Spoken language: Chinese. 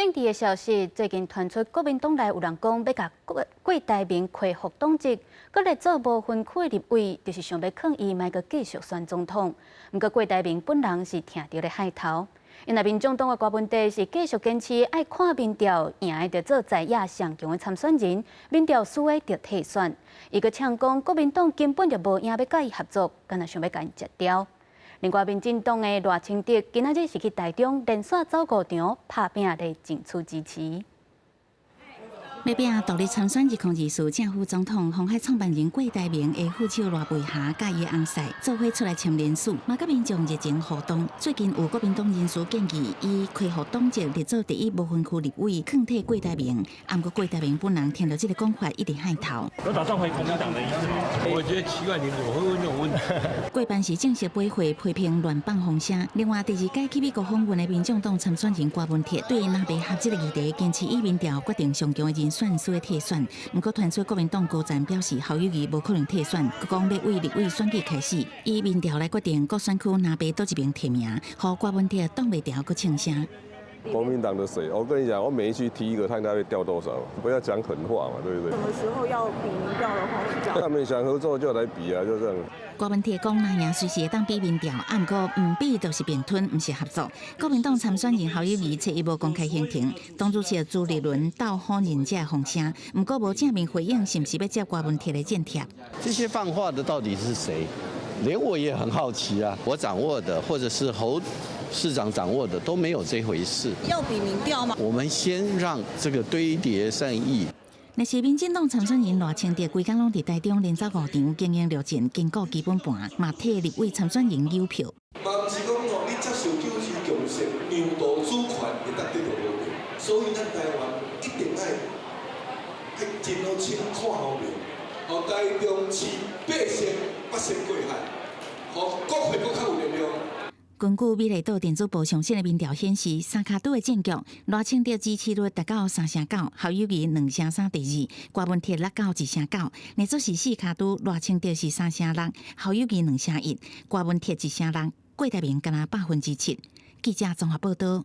政治的消息，最近传出国民党内有人讲要甲郭台铭恢复党籍，搁来做无分区立委，就是想要抗议，卖个继续选总统。不过郭台铭本人是听到咧害头，因为民众党的郭文地是继续坚持爱看民调，赢的就做在野上强的参选人，民调输的就退选。伊个呛讲国民党根本就无影要甲伊合作，干那想要甲伊截掉。另外，民进党的赖清德今仔日是去台中连续走5场，拍拼来争取支持。要拼独立参选2024正副总统，鸿海创办人郭台铭的副手赖培霞甲伊的翁婿做伙出来签联署，嘛甲民众热情互动。最近有国民党人士建议伊恢复党籍，立做第一无分区立委，抗替郭台铭。不过郭台铭本人听到这个讲法，一直害头。有打算回国民党的意思吗？我觉得奇怪，你怎么会问这种问题？郭办是正式背回批评乱放风声。另外，第二届去美国访问的民众党参选人郭文铁，对若袂合这个议题，坚持以民调决定上强的人选需要退选。不过，传出国民党高层表示侯友宜无可能退选，佮讲要为立委选举开始，以民调来决定各选区若被倒一名提名，互郭文铁挡袂掉，佮呛声。国民党的谁？我跟你讲，我每一区提一个，看他会掉多少，不要讲狠话嘛，对不对？什么时候要比民调的话是这样？他们想合作就来比啊，就这样。郭文铁讲，那样随时会当比民调，不过唔比就是并吞，唔是合作。国民党参选人侯友宜却伊无公开行程，党主席朱立伦到访人家风声，不过无正面回应是不是要接郭文铁的建贴。这些放话的到底是谁？连我也很好奇啊！我掌握的，或者是侯市长掌握的，都没有这回事。要比民调吗？我们先让这个堆叠善意。那是民进党参选人赖清德规工拢伫台中连走5场，经营路线经过基本盘，嘛替立委参选人邮票。嘛毋是讲哦，你接受九市强势、让渡主权会当得到和平，所以咱台湾一定爱真好清看后面，互台中市百姓过海，互国会更较有力量。根据美丽岛电子报上新的民调显示，三卡都的政局，赖清德支持率达到3.9%，侯友宜2.3%第二，郭文铁落到1.9%。你做是4卡都，赖清德是3.6%，侯友宜2.1%，郭文铁1.6%，郭台铭敢若7%。记者综合报道。